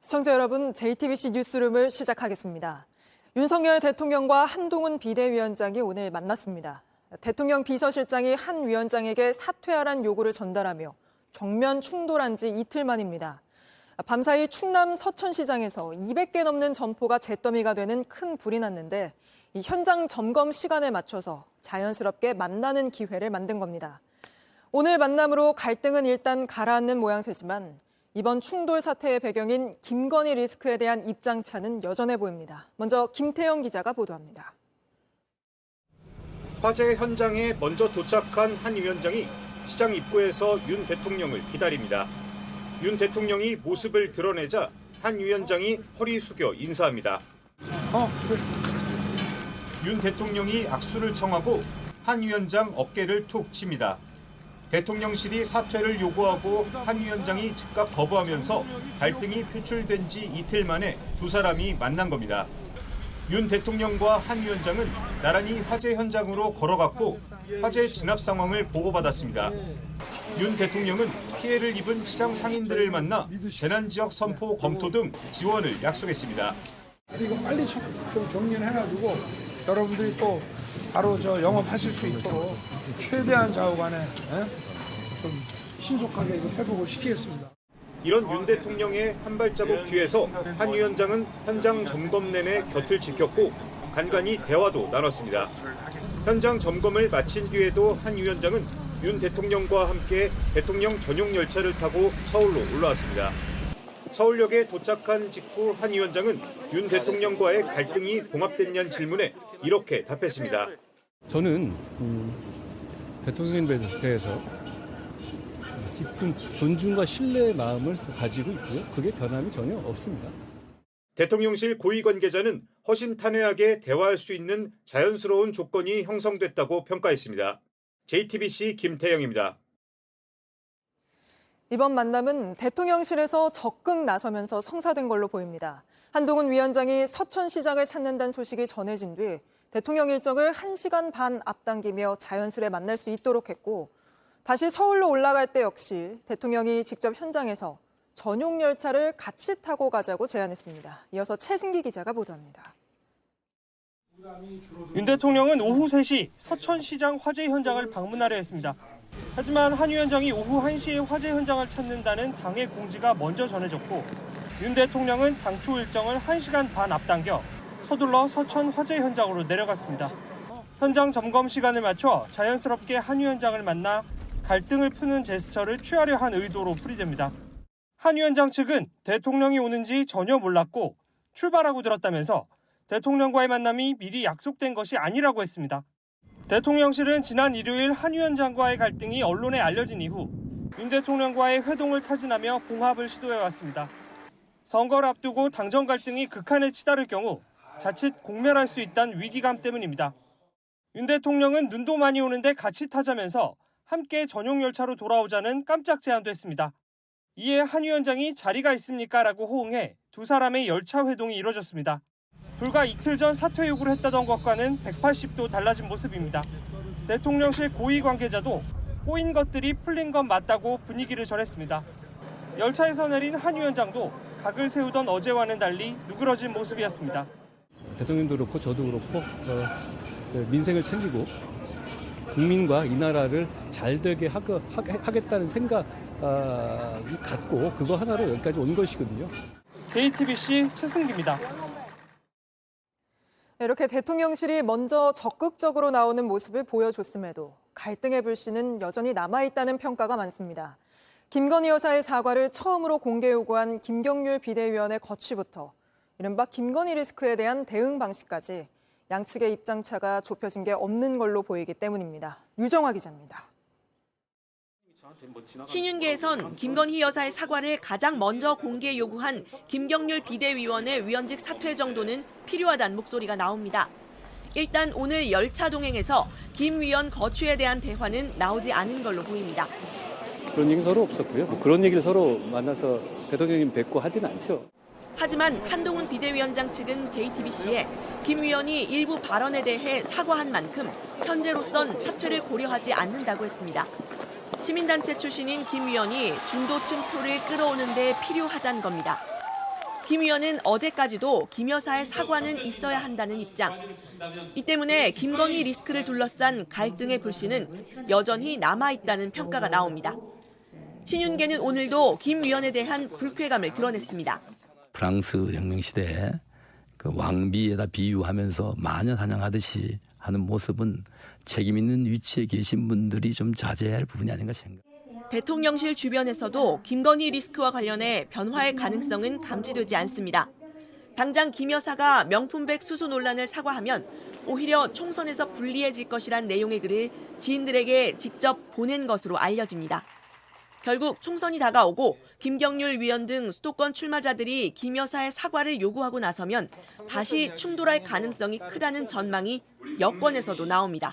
시청자 여러분, JTBC 뉴스룸을 시작하겠습니다. 윤석열 대통령과 한동훈 비대위원장이 오늘 만났습니다. 대통령 비서실장이 한 위원장에게 사퇴하란 요구를 전달하며 정면 충돌한 지 이틀 만입니다. 밤사이 충남 서천시장에서 200개 넘는 점포가 잿더미가 되는 큰 불이 났는데 이 현장 점검 시간에 맞춰서 자연스럽게 만나는 기회를 만든 겁니다. 오늘 만남으로 갈등은 일단 가라앉는 모양새지만 이번 충돌 사태의 배경인 김건희 리스크에 대한 입장차는 여전해 보입니다. 먼저 김태영 기자가 보도합니다. 화재 현장에 먼저 도착한 한 위원장이 시장 입구에서 윤 대통령을 기다립니다. 윤 대통령이 모습을 드러내자 한 위원장이 허리 숙여 인사합니다. 윤 대통령이 악수를 청하고 한 위원장 어깨를 툭 칩니다. 대통령실이 사퇴를 요구하고 한 위원장이 즉각 거부하면서 갈등이 표출된 지 이틀 만에 두 사람이 만난 겁니다. 윤 대통령과 한 위원장은 나란히 화재 현장으로 걸어갔고 화재 진압 상황을 보고받았습니다. 윤 대통령은 피해를 입은 시장 상인들을 만나 재난지역 선포 검토 등 지원을 약속했습니다. 이거 빨리 좀 정리를 해가지고 여러분들이 또 바로 영업하실 수 있도록 최대한 좌우간에 좀 신속하게 회복을 시키겠습니다. 이런 윤 대통령의 한 발자국 뒤에서 한 위원장은 현장 점검 내내 곁을 지켰고 간간히 대화도 나눴습니다. 현장 점검을 마친 뒤에도 한 위원장은 윤 대통령과 함께 대통령 전용 열차를 타고 서울로 올라왔습니다. 서울역에 도착한 직후 한 위원장은 윤 대통령과의 갈등이 봉합됐냐는 질문에 이렇게 답했습니다. 저는 대통령에 대해서 깊은 존중과 신뢰의 마음을 가지고 있고요. 그게 변함이 전혀 없습니다. 대통령실 고위 관계자는 허심탄회하게 대화할 수 있는 자연스러운 조건이 형성됐다고 평가했습니다. JTBC 김태영입니다. 이번 만남은 대통령실에서 적극 나서면서 성사된 걸로 보입니다. 한동훈 위원장이 서천시장을 찾는다는 소식이 전해진 뒤 대통령 일정을 1시간 반 앞당기며 자연스레 만날 수 있도록 했고 다시 서울로 올라갈 때 역시 대통령이 직접 현장에서 전용 열차를 같이 타고 가자고 제안했습니다. 이어서 최승기 기자가 보도합니다. 윤 대통령은 오후 3시 서천시장 화재 현장을 방문하려 했습니다. 하지만 한 위원장이 오후 1시에 화재 현장을 찾는다는 당의 공지가 먼저 전해졌고 윤 대통령은 당초 일정을 1시간 반 앞당겨 서둘러 서천 화재 현장으로 내려갔습니다. 현장 점검 시간을 맞춰 자연스럽게 한 위원장을 만나 갈등을 푸는 제스처를 취하려 한 의도로 풀이됩니다. 한 위원장 측은 대통령이 오는지 전혀 몰랐고 출발하고 들었다면서 대통령과의 만남이 미리 약속된 것이 아니라고 했습니다. 대통령실은 지난 일요일 한 위원장과의 갈등이 언론에 알려진 이후 윤 대통령과의 회동을 타진하며 봉합을 시도해왔습니다. 선거를 앞두고 당정 갈등이 극한에 치달을 경우 자칫 공멸할 수 있다는 위기감 때문입니다. 윤 대통령은 눈도 많이 오는데 같이 타자면서 함께 전용 열차로 돌아오자는 깜짝 제안도 했습니다. 이에 한 위원장이 자리가 있습니까? 라고 호응해 두 사람의 열차 회동이 이뤄졌습니다. 불과 이틀 전 사퇴 요구를 했다던 것과는 180도 달라진 모습입니다. 대통령실 고위 관계자도 꼬인 것들이 풀린 건 맞다고 분위기를 전했습니다. 열차에서 내린 한 위원장도 각을 세우던 어제와는 달리 누그러진 모습이었습니다. 대통령도 그렇고 저도 그렇고 민생을 챙기고 국민과 이 나라를 잘 되게 하겠다는 생각이 갖고 그거 하나로 여기까지 온 것이거든요. JTBC 최승기입니다. 이렇게 대통령실이 먼저 적극적으로 나오는 모습을 보여줬음에도 갈등의 불씨는 여전히 남아있다는 평가가 많습니다. 김건희 여사의 사과를 처음으로 공개 요구한 김경률 비대위원의 거취부터 이른바 김건희 리스크에 대한 대응 방식까지 양측의 입장차가 좁혀진 게 없는 걸로 보이기 때문입니다. 유정화 기자입니다. 신윤계에선 김건희 여사의 사과를 가장 먼저 공개 요구한 김경률 비대위원의 위원직 사퇴 정도는 필요하다는 목소리가 나옵니다. 일단 오늘 열차 동행에서 김 위원 거취에 대한 대화는 나오지 않은 걸로 보입니다. 그런 얘기 서로 없었고요. 그런 얘기를 서로 만나서 대통령님 뵙고 하지는 않죠. 하지만 한동훈 비대위원장 측은 JTBC에 김 위원이 일부 발언에 대해 사과한 만큼 현재로선 사퇴를 고려하지 않는다고 했습니다. 시민단체 출신인 김 위원이 중도층 표를 끌어오는 데 필요하다는 겁니다. 김 의원은 어제까지도 김 여사의 사과는 있어야 한다는 입장. 이 때문에 김건희 리스크를 둘러싼 갈등의 불씨는 여전히 남아있다는 평가가 나옵니다. 친윤계는 오늘도 김 의원에 대한 불쾌감을 드러냈습니다. 프랑스 혁명 시대에 그 왕비에다 비유하면서 마녀사냥하듯이 하는 모습은 책임 있는 위치에 계신 분들이 좀 자제해야 할 부분이 아닌가 생각합니다. 대통령실 주변에서도 김건희 리스크와 관련해 변화의 가능성은 감지되지 않습니다. 당장 김 여사가 명품백 수수 논란을 사과하면 오히려 총선에서 불리해질 것이란 내용의 글을 지인들에게 직접 보낸 것으로 알려집니다. 결국 총선이 다가오고 김경률 위원 등 수도권 출마자들이 김 여사의 사과를 요구하고 나서면 다시 충돌할 가능성이 크다는 전망이 여권에서도 나옵니다.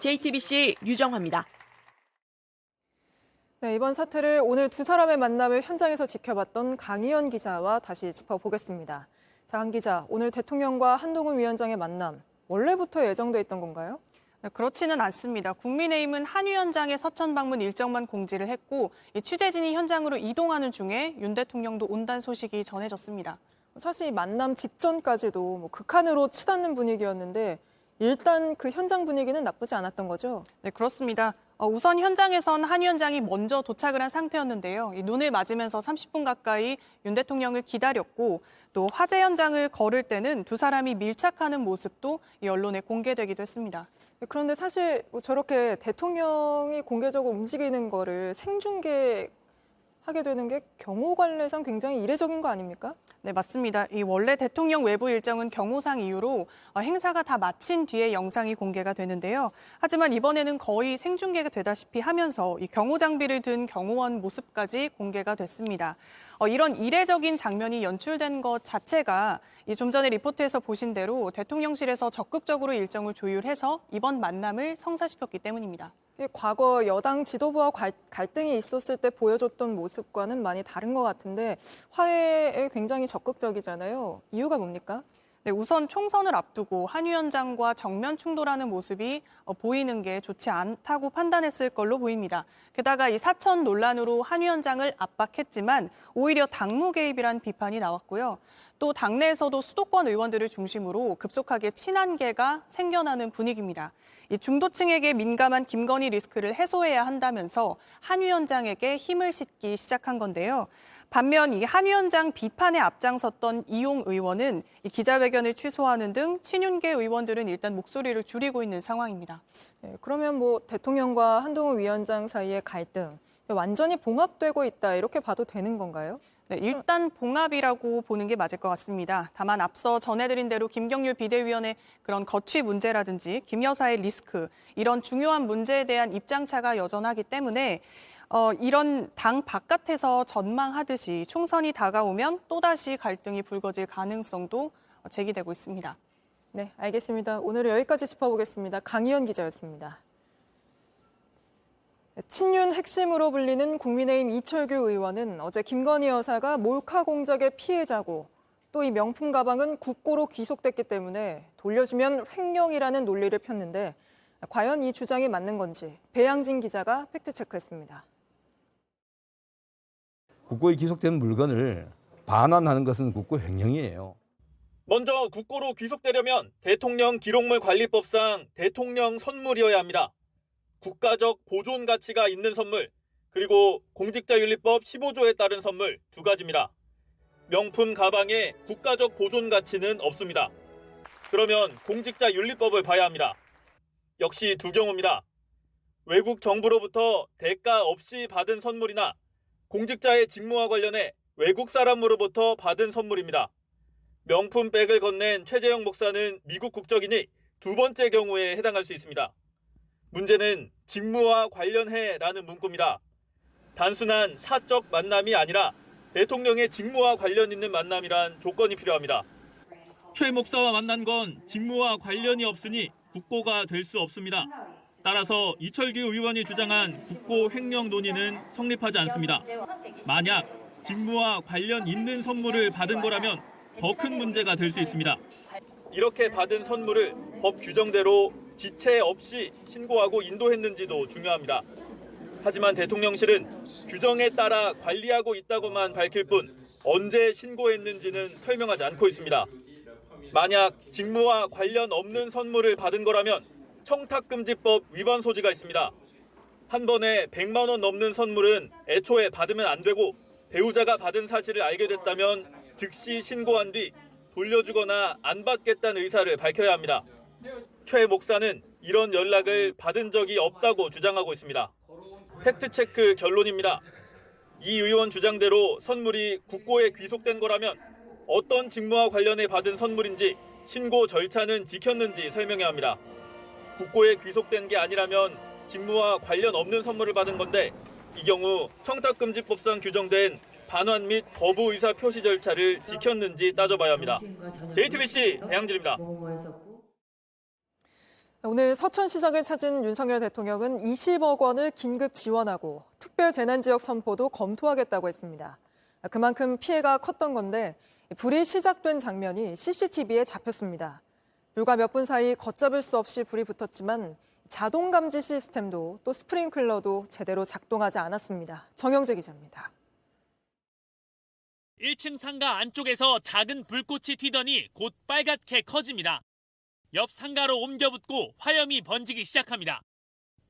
JTBC 유정화입니다. 네, 이번 사태를 오늘 두 사람의 만남을 현장에서 지켜봤던 강희연 기자와 다시 짚어보겠습니다. 자, 강 기자, 오늘 대통령과 한동훈 위원장의 만남, 원래부터 예정돼 있던 건가요? 네, 그렇지는 않습니다. 국민의힘은 한 위원장의 서천 방문 일정만 공지를 했고 취재진이 현장으로 이동하는 중에 윤 대통령도 온다는 소식이 전해졌습니다. 사실 이 만남 직전까지도 극한으로 치닫는 분위기였는데 일단 그 현장 분위기는 나쁘지 않았던 거죠? 네, 그렇습니다. 우선 현장에선 한 위원장이 먼저 도착을 한 상태였는데요. 눈을 맞으면서 30분 가까이 윤 대통령을 기다렸고 또 화재 현장을 걸을 때는 두 사람이 밀착하는 모습도 언론에 공개되기도 했습니다. 그런데 사실 저렇게 대통령이 공개적으로 움직이는 거를 생중계하게 되는 게 경호관례상 굉장히 이례적인 거 아닙니까? 네, 맞습니다. 원래 대통령 외부 일정은 경호상 이유로 행사가 다 마친 뒤에 영상이 공개가 되는데요. 하지만 이번에는 거의 생중계가 되다시피 하면서 이 경호 장비를 든 경호원 모습까지 공개가 됐습니다. 이런 이례적인 장면이 연출된 것 자체가 좀 전에 리포트에서 보신 대로 대통령실에서 적극적으로 일정을 조율해서 이번 만남을 성사시켰기 때문입니다. 과거 여당 지도부와 갈등이 있었을 때 보여줬던 모습과는 많이 다른 것 같은데 화해에 굉장히 적극적이잖아요. 이유가 뭡니까? 네, 우선 총선을 앞두고 한 위원장과 정면 충돌하는 모습이 보이는 게 좋지 않다고 판단했을 걸로 보입니다. 게다가 이 사천 논란으로 한 위원장을 압박했지만 오히려 당무 개입이란 비판이 나왔고요. 또 당내에서도 수도권 의원들을 중심으로 급속하게 친한계가 생겨나는 분위기입니다. 이 중도층에게 민감한 김건희 리스크를 해소해야 한다면서 한 위원장에게 힘을 싣기 시작한 건데요. 반면 이 한 위원장 비판에 앞장섰던 이용 의원은 이 기자회견을 취소하는 등 친윤계 의원들은 일단 목소리를 줄이고 있는 상황입니다. 네, 그러면 대통령과 한동훈 위원장 사이의 갈등 완전히 봉합되고 있다 이렇게 봐도 되는 건가요? 네, 일단 봉합이라고 보는 게 맞을 것 같습니다. 다만 앞서 전해드린 대로 김경률 비대위원의 그런 거취 문제라든지 김 여사의 리스크 이런 중요한 문제에 대한 입장차가 여전하기 때문에 이런 당 바깥에서 전망하듯이 총선이 다가오면 또다시 갈등이 불거질 가능성도 제기되고 있습니다. 네, 알겠습니다. 오늘은 여기까지 짚어보겠습니다. 강희연 기자였습니다. 친윤 핵심으로 불리는 국민의힘 이철규 의원은 어제 김건희 여사가 몰카 공작의 피해자고 또 이 명품 가방은 국고로 귀속됐기 때문에 돌려주면 횡령이라는 논리를 폈는데 과연 이 주장이 맞는 건지 배양진 기자가 팩트체크했습니다. 국고에 귀속된 물건을 반환하는 것은 국고 횡령이에요. 먼저 국고로 귀속되려면 대통령 기록물 관리법상 대통령 선물이어야 합니다. 국가적 보존 가치가 있는 선물, 그리고 공직자윤리법 15조에 따른 선물 두 가지입니다. 명품 가방에 국가적 보존 가치는 없습니다. 그러면 공직자윤리법을 봐야 합니다. 역시 두 경우입니다. 외국 정부로부터 대가 없이 받은 선물이나 공직자의 직무와 관련해 외국 사람으로부터 받은 선물입니다. 명품 백을 건넨 최재형 목사는 미국 국적이니 두 번째 경우에 해당할 수 있습니다. 문제는 직무와 관련해라는 문구입니다. 단순한 사적 만남이 아니라 대통령의 직무와 관련 있는 만남이란 조건이 필요합니다. 최 목사와 만난 건 직무와 관련이 없으니 국고가 될 수 없습니다. 따라서 이철규 의원이 주장한 국고 횡령 논의는 성립하지 않습니다. 만약 직무와 관련 있는 선물을 받은 거라면 더 큰 문제가 될 수 있습니다. 이렇게 받은 선물을 법 규정대로 지체 없이 신고하고 인도했는지도 중요합니다. 하지만 대통령실은 규정에 따라 관리하고 있다고만 밝힐 뿐 언제 신고했는지는 설명하지 않고 있습니다. 만약 직무와 관련 없는 선물을 받은 거라면 청탁금지법 위반 소지가 있습니다. 한 번에 100만 원 넘는 선물은 애초에 받으면 안 되고 배우자가 받은 사실을 알게 됐다면 즉시 신고한 뒤 돌려주거나 안 받겠다는 의사를 밝혀야 합니다. 최 목사는 이런 연락을 받은 적이 없다고 주장하고 있습니다. 팩트체크 결론입니다. 이 의원 주장대로 선물이 국고에 귀속된 거라면 어떤 직무와 관련해 받은 선물인지 신고 절차는 지켰는지 설명해야 합니다. 국고에 귀속된 게 아니라면 직무와 관련 없는 선물을 받은 건데 이 경우 청탁금지법상 규정된 반환 및 거부 의사 표시 절차를 지켰는지 따져봐야 합니다. JTBC 배양진입니다. 오늘 서천시장을 찾은 윤석열 대통령은 20억 원을 긴급 지원하고 특별 재난지역 선포도 검토하겠다고 했습니다. 그만큼 피해가 컸던 건데 불이 시작된 장면이 CCTV에 잡혔습니다. 불과 몇 분 사이 걷잡을 수 없이 불이 붙었지만 자동 감지 시스템도 또 스프링클러도 제대로 작동하지 않았습니다. 정영재 기자입니다. 1층 상가 안쪽에서 작은 불꽃이 튀더니 곧 빨갛게 커집니다. 옆 상가로 옮겨 붙고 화염이 번지기 시작합니다.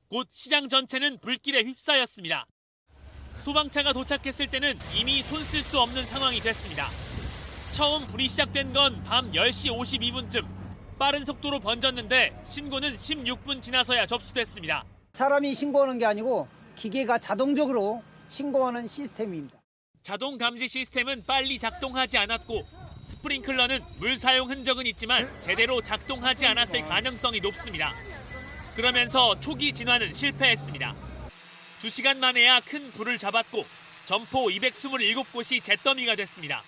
곧 시장 전체는 불길에 휩싸였습니다. 소방차가 도착했을 때는 이미 손 쓸 수 없는 상황이 됐습니다. 처음 불이 시작된 건 밤 10시 52분쯤. 빠른 속도로 번졌는데 신고는 16분 지나서야 접수됐습니다. 사람이 신고하는 게 아니고 기계가 자동적으로 신고하는 시스템입니다. 자동 감지 시스템은 빨리 작동하지 않았고 스프링클러는 물 사용 흔적은 있지만 제대로 작동하지 않았을 가능성이 높습니다. 그러면서 초기 진화는 실패했습니다. 2시간 만에야 큰 불을 잡았고 점포 227곳이 잿더미가 됐습니다.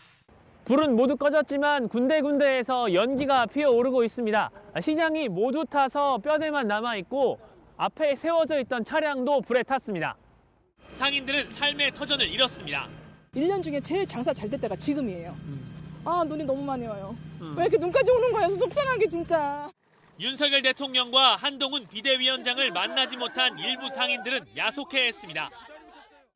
불은 모두 꺼졌지만 군데군데에서 연기가 피어오르고 있습니다. 시장이 모두 타서 뼈대만 남아있고 앞에 세워져 있던 차량도 불에 탔습니다. 상인들은 삶의 터전을 잃었습니다. 1년 중에 제일 장사 잘 될 때가 지금이에요. 아, 눈이 너무 많이 와요. 왜 이렇게 눈까지 오는 거예요? 속상하게 진짜. 윤석열 대통령과 한동훈 비대위원장을 만나지 못한 일부 상인들은 야속해했습니다.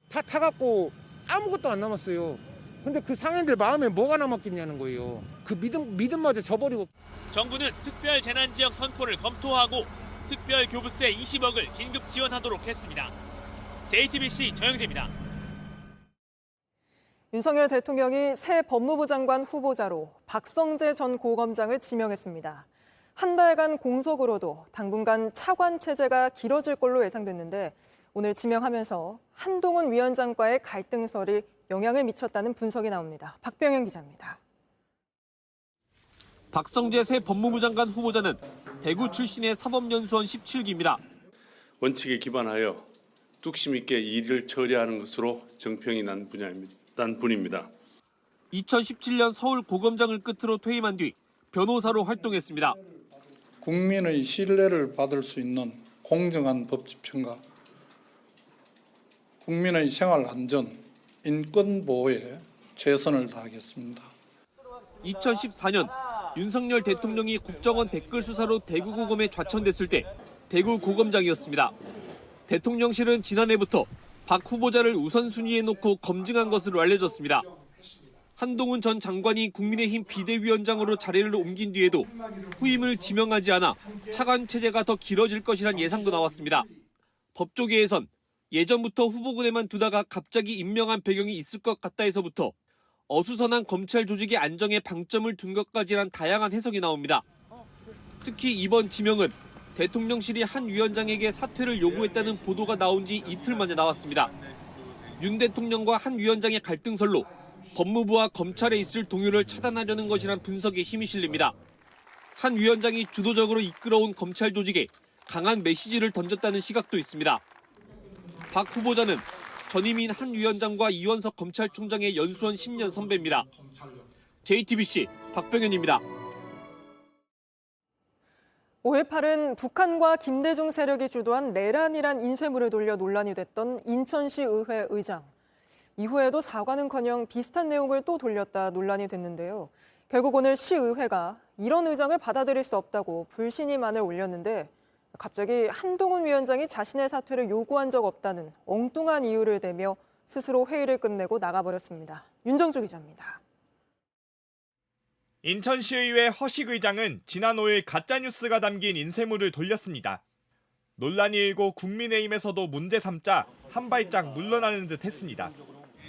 다 타갖고 아무것도 안 남았어요. 근데 그 상인들 마음에 뭐가 남았겠냐는 거예요. 그 믿음마저 저버리고. 정부는 특별 재난지역 선포를 검토하고 특별 교부세 20억을 긴급 지원하도록 했습니다. JTBC 정영재입니다. 윤석열 대통령이 새 법무부 장관 후보자로 박성재 전 고검장을 지명했습니다. 한 달간 공석으로도 당분간 차관 체제가 길어질 걸로 예상됐는데 오늘 지명하면서 한동훈 위원장과의 갈등설이 영향을 미쳤다는 분석이 나옵니다. 박병현 기자입니다. 박성재 새 법무부 장관 후보자는 대구 출신의 사법연수원 17기입니다. 원칙에 기반하여 뚝심 있게 일을 처리하는 것으로 정평이 난 분입니다. 2017년 서울 고검장을 끝으로 퇴임한 뒤 변호사로 활동했습니다. 국민의 신뢰를 받을 수 있는 공정한 법집행과 국민의 생활 안전, 인권 보호에 최선을 다하겠습니다. 2014년 윤석열 대통령이 국정원 댓글 수사로 대구고검에 좌천됐을 때 대구 고검장이었습니다. 대통령실은 지난해부터 박 후보자를 우선순위에 놓고 검증한 것으로 알려졌습니다. 한동훈 전 장관이 국민의힘 비대위원장으로 자리를 옮긴 뒤에도 후임을 지명하지 않아 차관 체제가 더 길어질 것이란 예상도 나왔습니다. 법조계에선 예전부터 후보군에만 두다가 갑자기 임명한 배경이 있을 것 같다에서부터 어수선한 검찰 조직의 안정에 방점을 둔 것까지란 다양한 해석이 나옵니다. 특히 이번 지명은 대통령실이 한 위원장에게 사퇴를 요구했다는 보도가 나온 지 이틀 만에 나왔습니다. 윤 대통령과 한 위원장의 갈등설로 법무부와 검찰에 있을 동요를 차단하려는 것이란 분석에 힘이 실립니다. 한 위원장이 주도적으로 이끌어온 검찰 조직에 강한 메시지를 던졌다는 시각도 있습니다. 박 후보자는 전임인 한 위원장과 이원석 검찰총장의 연수원 10년 선배입니다. JTBC 박병현입니다. 5.18은 북한과 김대중 세력이 주도한 내란이란 인쇄물을 돌려 논란이 됐던 인천시 의회 의장. 이후에도 사과는커녕 비슷한 내용을 또 돌렸다 논란이 됐는데요. 결국 오늘 시의회가 이런 의장을 받아들일 수 없다고 불신임안을 올렸는데 갑자기 한동훈 위원장이 자신의 사퇴를 요구한 적 없다는 엉뚱한 이유를 대며 스스로 회의를 끝내고 나가버렸습니다. 윤정주 기자입니다. 인천시의회 허식 의장은 지난 5일 가짜뉴스가 담긴 인쇄물을 돌렸습니다. 논란이 일고 국민의힘에서도 문제 삼자 한 발짝 물러나는 듯 했습니다.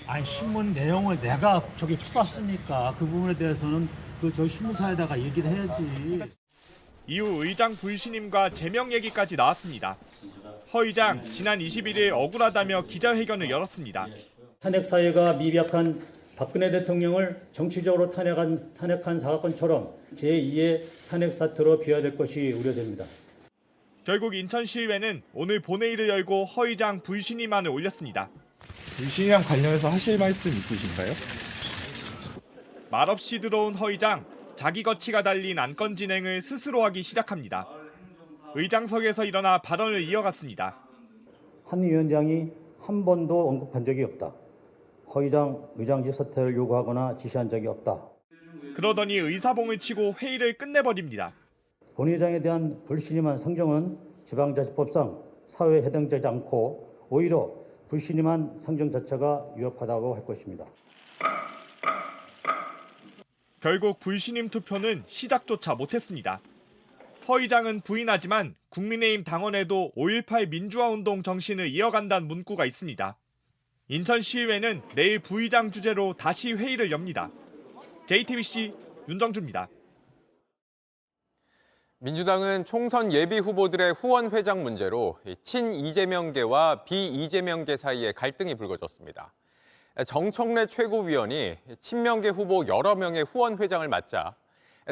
아니 신문 내용을 내가 저기 썼습니까? 그 부분에 대해서는 저 신문사에다가 얘기를 해야지. 이후 의장 불신임과 제명 얘기까지 나왔습니다. 허 의장 지난 21일 억울하다며 기자회견을 열었습니다. 탄핵 사유가 미비약한 박근혜 대통령을 정치적으로 탄핵한 사건처럼 제2의 탄핵 사태로 비화될 것이 우려됩니다. 결국 인천시의회는 오늘 본회의를 열고 허 의장 불신임안을 올렸습니다. 불신임안 관련해서 하실 말씀 있으신가요? 말없이 들어온 허 의장, 자기 거치가 달린 안건 진행을 스스로 하기 시작합니다. 의장석에서 일어나 발언을 이어갔습니다. 한 위원장이 한 번도 언급한 적이 없다. 허 의장 의장직 사퇴를 요구하거나 지시한 적이 없다. 그러더니 의사봉을 치고 회의를 끝내버립니다. 본 의장에 대한 불신임한 상정은 지방자치법상 사회에 해당되지 않고 오히려 불신임한 상정 자체가 위협하다고 할 것입니다. 결국 불신임 투표는 시작조차 못했습니다. 허 의장은 부인하지만 국민의힘 당원에도 5.18 민주화운동 정신을 이어간다는 문구가 있습니다. 인천시의회는 내일 부의장 주재로 다시 회의를 엽니다. JTBC 윤정주입니다. 민주당은 총선 예비 후보들의 후원 회장 문제로 친 이재명계와 비 이재명계 사이에 갈등이 불거졌습니다. 정청래 최고위원이 친명계 후보 여러 명의 후원 회장을 맡자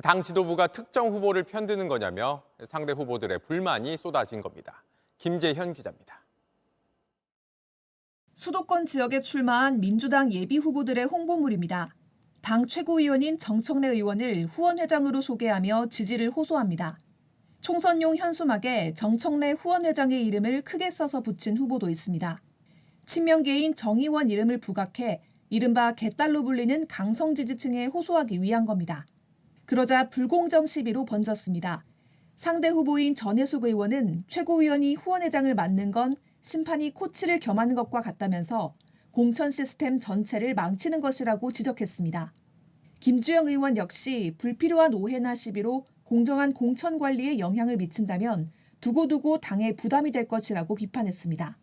당 지도부가 특정 후보를 편드는 거냐며 상대 후보들의 불만이 쏟아진 겁니다. 김재현 기자입니다. 수도권 지역에 출마한 민주당 예비 후보들의 홍보물입니다. 당 최고위원인 정청래 의원을 후원회장으로 소개하며 지지를 호소합니다. 총선용 현수막에 정청래 후원회장의 이름을 크게 써서 붙인 후보도 있습니다. 친명계인 정 의원 이름을 부각해 이른바 개딸로 불리는 강성 지지층에 호소하기 위한 겁니다. 그러자 불공정 시비로 번졌습니다. 상대 후보인 전혜숙 의원은 최고위원이 후원회장을 맡는 건 심판이 코치를 겸하는 것과 같다면서 공천 시스템 전체를 망치는 것이라고 지적했습니다. 김주영 의원 역시 불필요한 오해나 시비로 공정한 공천 관리에 영향을 미친다면 두고두고 당에 부담이 될 것이라고 비판했습니다.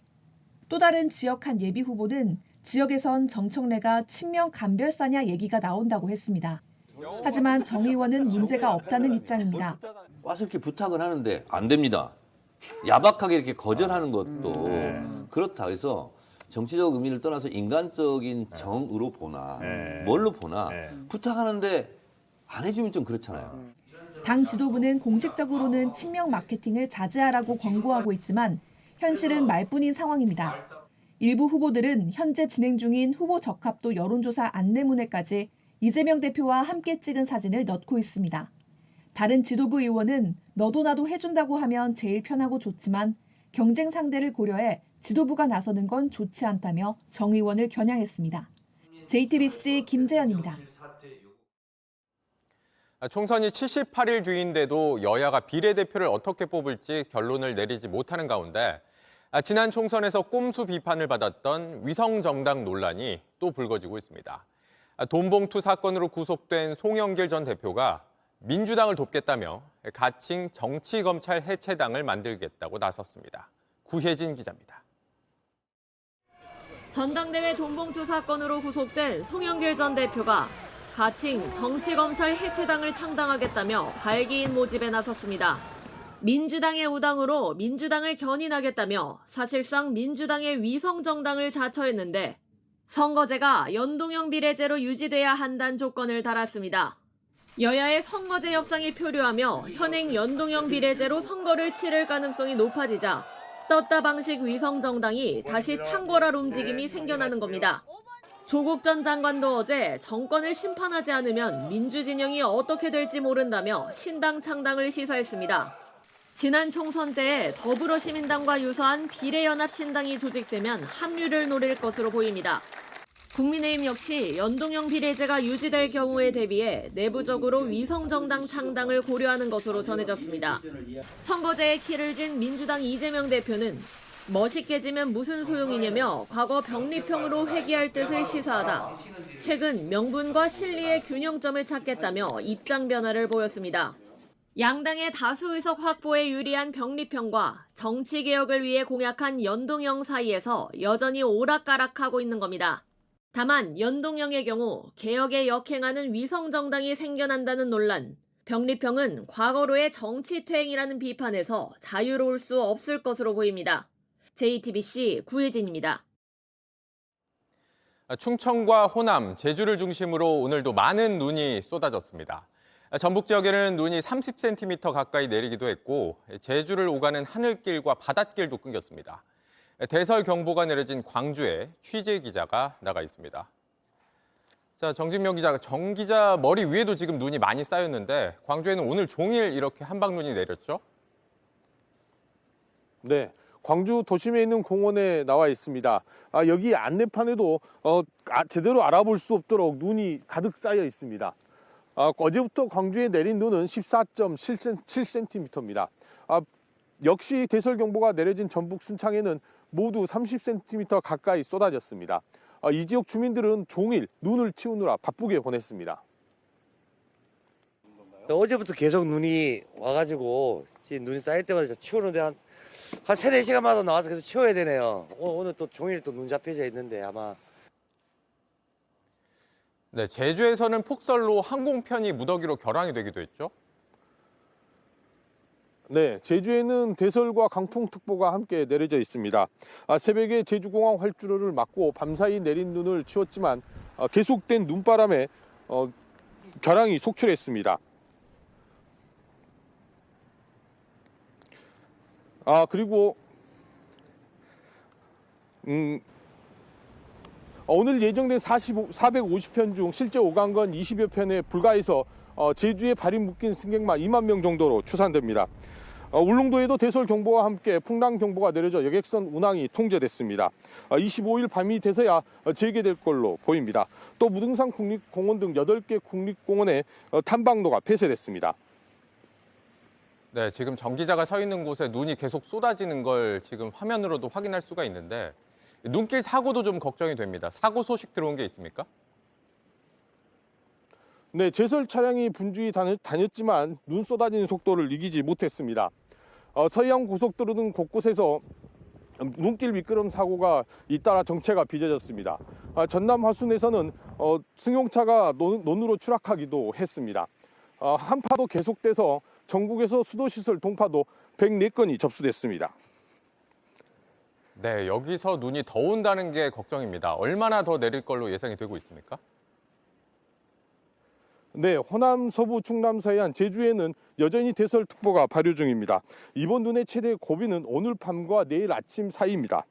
또 다른 지역 한 예비 후보는 지역에선 정청래가 친명 간별사냐 얘기가 나온다고 했습니다. 하지만 정 의원은 문제가 없다는 입장입니다. 와서 이렇게 부탁을 하는데 안 됩니다. 야박하게 이렇게 거절하는 것도 그렇다 해서 정치적 의미를 떠나서 인간적인 정으로 보나 뭘로 보나 부탁하는데 안 해주면 좀 그렇잖아요. 당 지도부는 공식적으로는 친명 마케팅을 자제하라고 권고하고 있지만 현실은 말뿐인 상황입니다. 일부 후보들은 현재 진행 중인 후보 적합도 여론조사 안내문에까지 이재명 대표와 함께 찍은 사진을 넣고 있습니다. 다른 지도부 의원은 너도 나도 해준다고 하면 제일 편하고 좋지만 경쟁 상대를 고려해 지도부가 나서는 건 좋지 않다며 정 의원을 겨냥했습니다. JTBC 김재현입니다. 총선이 78일 뒤인데도 여야가 비례대표를 어떻게 뽑을지 결론을 내리지 못하는 가운데 지난 총선에서 꼼수 비판을 받았던 위성정당 논란이 또 불거지고 있습니다. 돈봉투 사건으로 구속된 송영길 전 대표가 민주당을 돕겠다며 가칭 정치검찰 해체당을 만들겠다고 나섰습니다. 구혜진 기자입니다. 전당대회 돈봉투 사건으로 구속된 송영길 전 대표가 가칭 정치검찰 해체당을 창당하겠다며 발기인 모집에 나섰습니다. 민주당의 우당으로 민주당을 견인하겠다며 사실상 민주당의 위성정당을 자처했는데 선거제가 연동형 비례제로 유지돼야 한다는 조건을 달았습니다. 여야의 선거제 협상이 표류하며 현행 연동형 비례제로 선거를 치를 가능성이 높아지자 떴다 방식 위성정당이 다시 창궐할 움직임이 생겨나는 겁니다. 조국 전 장관도 어제 정권을 심판하지 않으면 민주진영이 어떻게 될지 모른다며 신당 창당을 시사했습니다. 지난 총선 때 더불어시민당과 유사한 비례연합신당이 조직되면 합류를 노릴 것으로 보입니다. 국민의힘 역시 연동형 비례제가 유지될 경우에 대비해 내부적으로 위성정당 창당을 고려하는 것으로 전해졌습니다. 선거제에 키를 쥔 민주당 이재명 대표는 멋있게 지면 무슨 소용이냐며 과거 병리평으로 회귀할 뜻을 시사하다 최근 명분과 실리의 균형점을 찾겠다며 입장 변화를 보였습니다. 양당의 다수 의석 확보에 유리한 병리평과 정치개혁을 위해 공약한 연동형 사이에서 여전히 오락가락하고 있는 겁니다. 다만 연동형의 경우 개혁에 역행하는 위성정당이 생겨난다는 논란, 병리평은 과거로의 정치퇴행이라는 비판에서 자유로울 수 없을 것으로 보입니다. JTBC 구혜진입니다. 충청과 호남, 제주를 중심으로 오늘도 많은 눈이 쏟아졌습니다. 전북 지역에는 눈이 30cm 가까이 내리기도 했고 제주를 오가는 하늘길과 바닷길도 끊겼습니다. 대설 경보가 내려진 광주에 취재 기자가 나가 있습니다. 자, 정진명 기자, 정 기자 머리 위에도 지금 눈이 많이 쌓였는데 광주에는 오늘 종일 이렇게 한방눈이 내렸죠? 네. 광주 도심에 있는 공원에 나와 있습니다. 여기 안내판에도 제대로 알아볼 수 없도록 눈이 가득 쌓여 있습니다. 어제부터 광주에 내린 눈은 14.7cm입니다. 역시 대설경보가 내려진 전북 순창에는 모두 30cm 가까이 쏟아졌습니다. 이 지역 주민들은 종일 눈을 치우느라 바쁘게 보냈습니다. 어제부터 계속 눈이 와가지고 눈이 쌓일 때마다 치우는데 한 3-4시간마다 나와서 계속 치워야 되네요. 오늘 또 종일 또 눈 잡혀져 있는데 아마. 네, 제주에서는 폭설로 항공편이 무더기로 결항이 되기도 했죠? 네, 제주에는 대설과 강풍특보가 함께 내려져 있습니다. 새벽에 제주공항 활주로를 막고 밤사이 내린 눈을 치웠지만 계속된 눈바람에 결항이 속출했습니다. 그리고 오늘 예정된 450편 중 실제 오간 건 20여 편에 불과해서 제주에 발이 묶인 승객만 2만 명 정도로 추산됩니다. 울릉도에도 대설 경보와 함께 풍랑 경보가 내려져 여객선 운항이 통제됐습니다. 25일 밤이 돼서야 재개될 걸로 보입니다. 또 무등산 국립공원 등 8개 국립공원에 탐방로가 폐쇄됐습니다. 네, 지금 정 기자가 서 있는 곳에 눈이 계속 쏟아지는 걸 지금 화면으로도 확인할 수가 있는데 눈길 사고도 좀 걱정이 됩니다. 사고 소식 들어온 게 있습니까? 네, 제설 차량이 분주히 다녔지만 눈 쏟아지는 속도를 이기지 못했습니다. 서해안 고속도로 등 곳곳에서 눈길 미끄럼 사고가 잇따라 정체가 빚어졌습니다. 전남 화순에서는 승용차가 논으로 추락하기도 했습니다. 한파도 계속돼서 전국에서 수도시설 동파도 104건이 접수됐습니다. 네, 여기서 눈이 더 온다는 게 걱정입니다. 얼마나 더 내릴 걸로 예상이 되고 있습니까? 네, 호남, 서부, 충남, 서해안, 제주에는 여전히 대설특보가 발효 중입니다. 이번 눈의 최대 고비는 오늘 밤과 내일 아침 사이입니다.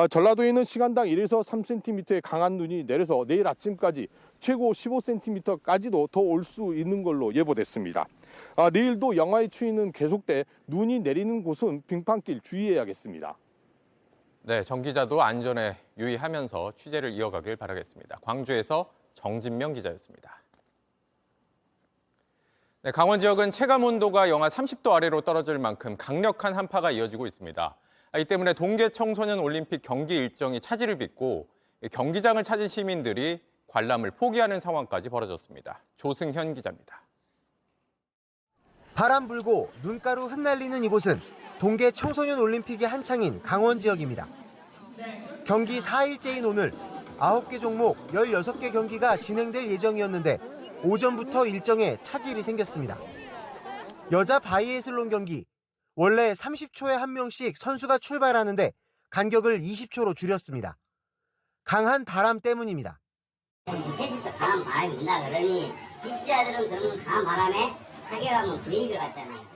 전라도에는 시간당 1에서 3cm의 강한 눈이 내려서 내일 아침까지 최고 15cm까지도 더 올 수 있는 걸로 예보됐습니다. 내일도 영하의 추위는 계속돼 눈이 내리는 곳은 빙판길 주의해야겠습니다. 네, 정 기자도 안전에 유의하면서 취재를 이어가길 바라겠습니다. 광주에서 정진명 기자였습니다. 네, 강원 지역은 체감 온도가 영하 30도 아래로 떨어질 만큼 강력한 한파가 이어지고 있습니다. 이 때문에 동계 청소년 올림픽 경기 일정이 차질을 빚고 경기장을 찾은 시민들이 관람을 포기하는 상황까지 벌어졌습니다. 조승현 기자입니다. 바람 불고 눈가루 흩날리는 이곳은 동계 청소년 올림픽이 한창인 강원 지역입니다. 경기 4일째인 오늘 9개 종목 16개 경기가 진행될 예정이었는데 오전부터 일정에 차질이 생겼습니다. 여자 바이애슬론 경기 원래 30초에 한 명씩 선수가 출발하는데 간격을 20초로 줄였습니다. 강한 바람 때문입니다. 3시부터 강한 바람이 분다 그러니 입주자들은 그러면 강한 바람에 타격하면 분위기를 갖잖아요.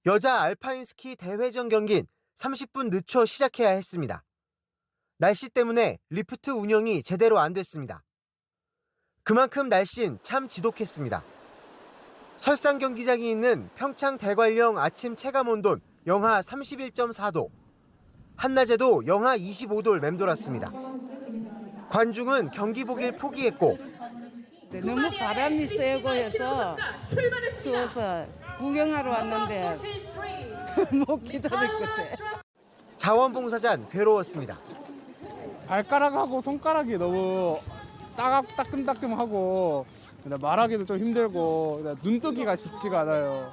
여자 알파인 스키 대회전 경기는 30분 늦춰 시작해야 했습니다. 날씨 때문에 리프트 운영이 제대로 안 됐습니다. 그만큼 날씨는 참 지독했습니다. 설상 경기장이 있는 평창 대관령 아침 체감 온도는 영하 31.4도, 한낮에도 영하 25도를 맴돌았습니다. 관중은 경기 보길 포기했고 너무 바람이 세고 해서 추워서 구경하러 왔는데 못 기다릴 것 같아. 자원봉사자는 괴로웠습니다. 발가락하고 손가락이 너무 따끔따끔하고 말하기도 좀 힘들고 눈뜨기가 쉽지가 않아요.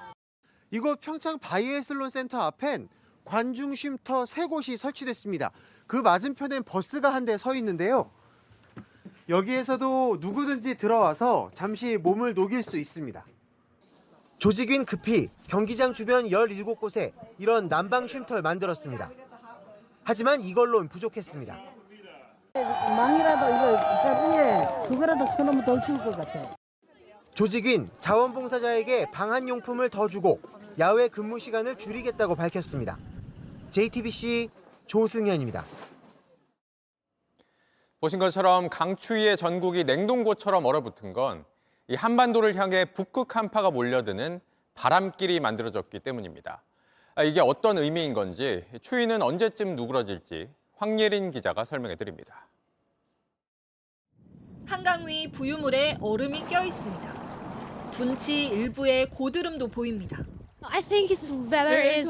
이곳 평창 바이애슬론 센터 앞엔 관중 쉼터 3곳이 설치됐습니다. 그 맞은편엔 버스가 한 대 서 있는데요. 여기에서도 누구든지 들어와서 잠시 몸을 녹일 수 있습니다. 조직인 급히 경기장 주변 17곳에 이런 난방 쉼터를 만들었습니다. 하지만 이걸로는 부족했습니다. 망이라도 이거 짧은데 그거라도 쳐놓으면 덜 추울 것 같아. 조직인 자원봉사자에게 방한용품을 더 주고 야외 근무 시간을 줄이겠다고 밝혔습니다. JTBC 조승현입니다. 보신 것처럼 강추위에 전국이 냉동고처럼 얼어붙은 건 이 한반도를 향해 북극 한파가 몰려드는 바람길이 만들어졌기 때문입니다. 이게 어떤 의미인 건지, 추위는 언제쯤 누그러질지 황예린 기자가 설명해 드립니다. 한강 위 부유물에 얼음이 껴 있습니다. 둔치 일부에 고드름도 보입니다. I think it's weather is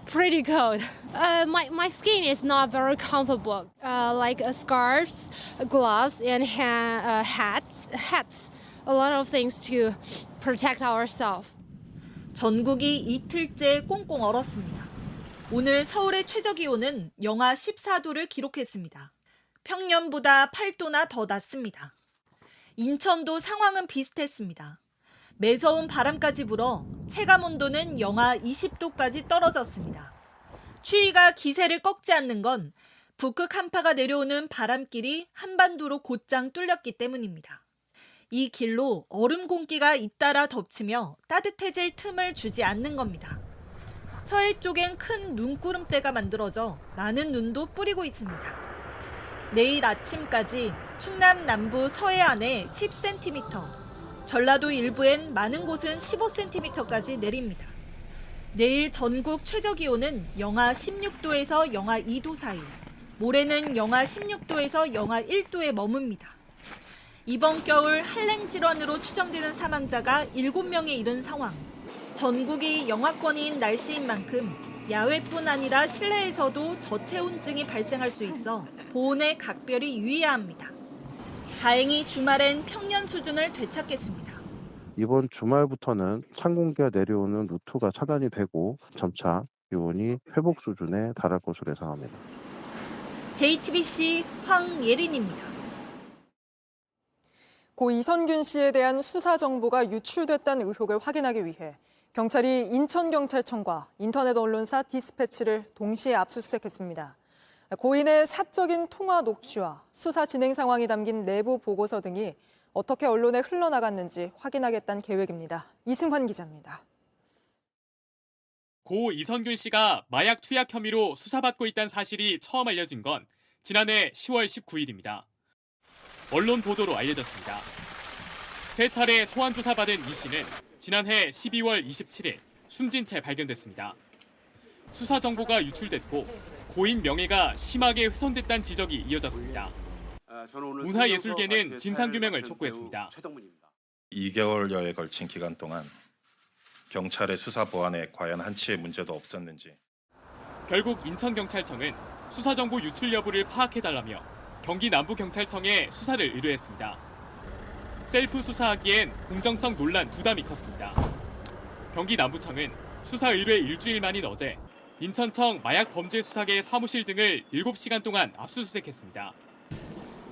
pretty cold. My skin is not very comfortable. Like scarves, gloves, and hats. A lot of things to protect ourselves. 전국이 이틀째 꽁꽁 얼었습니다. 오늘 서울의 최저 기온은 영하 14도를 기록했습니다. 평년보다 8도나 더 낮습니다. 인천도 상황은 비슷했습니다. 매서운 바람까지 불어 체감 온도는 영하 20도까지 떨어졌습니다. 추위가 기세를 꺾지 않는 건 북극 한파가 내려오는 바람길이 한반도로 곧장 뚫렸기 때문입니다. 이 길로 얼음 공기가 잇따라 덮치며 따뜻해질 틈을 주지 않는 겁니다. 서해 쪽엔 큰 눈구름대가 만들어져 많은 눈도 뿌리고 있습니다. 내일 아침까지 충남 남부 서해안에 10cm, 전라도 일부엔 많은 곳은 15cm까지 내립니다. 내일 전국 최저 기온은 영하 16도에서 영하 2도 사이, 모레는 영하 16도에서 영하 1도에 머뭅니다. 이번 겨울 한랭 질환으로 추정되는 사망자가 7명에 이른 상황. 전국이 영하권인 날씨인 만큼 야외뿐 아니라 실내에서도 저체온증이 발생할 수 있어 보온에 각별히 유의해야 합니다. 다행히 주말엔 평년 수준을 되찾겠습니다. 이번 주말부터는 찬 공기가 내려오는 루트가 차단이 되고 점차 기온이 회복 수준에 달할 것으로 예상합니다. JTBC 황예린입니다. 고 이선균 씨에 대한 수사 정보가 유출됐다는 의혹을 확인하기 위해 경찰이 인천경찰청과 인터넷 언론사 디스패치를 동시에 압수수색했습니다. 고인의 사적인 통화 녹취와 수사 진행 상황이 담긴 내부 보고서 등이 어떻게 언론에 흘러나갔는지 확인하겠다는 계획입니다. 이승환 기자입니다. 고 이선균 씨가 마약 투약 혐의로 수사받고 있다는 사실이 처음 알려진 건 지난해 10월 19일입니다. 언론 보도로 알려졌습니다. 세 차례 소환 조사받은 이 씨는 지난해 12월 27일 숨진 채 발견됐습니다. 수사 정보가 유출됐고 고인 명예가 심하게 훼손됐다는 지적이 이어졌습니다. 문화예술계는 진상규명을 촉구했습니다. 2개월여에 걸친 기간 동안 경찰의 수사 보안에 과연 한치의 문제도 없었는지. 결국 인천경찰청은 수사 정보 유출 여부를 파악해달라며 경기 남부경찰청에 수사를 의뢰했습니다. 셀프 수사하기엔 공정성 논란 부담이 컸습니다. 경기 남부청은 수사 의뢰 일주일 만인 어제 인천청 마약범죄수사계 사무실 등을 7시간 동안 압수수색했습니다.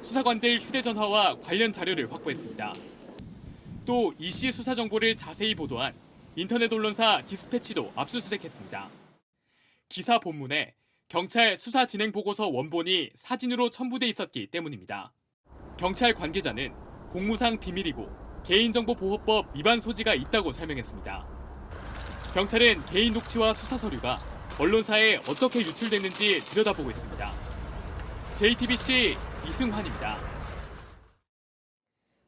수사관들 휴대전화와 관련 자료를 확보했습니다. 또 이 씨 수사 정보를 자세히 보도한 인터넷 언론사 디스패치도 압수수색했습니다. 기사 본문에 경찰 수사 진행 보고서 원본이 사진으로 첨부돼 있었기 때문입니다. 경찰 관계자는 공무상 비밀이고 개인정보보호법 위반 소지가 있다고 설명했습니다. 경찰은 개인 녹취와 수사 서류가 언론사에 어떻게 유출됐는지 들여다보고 있습니다. JTBC 이승환입니다.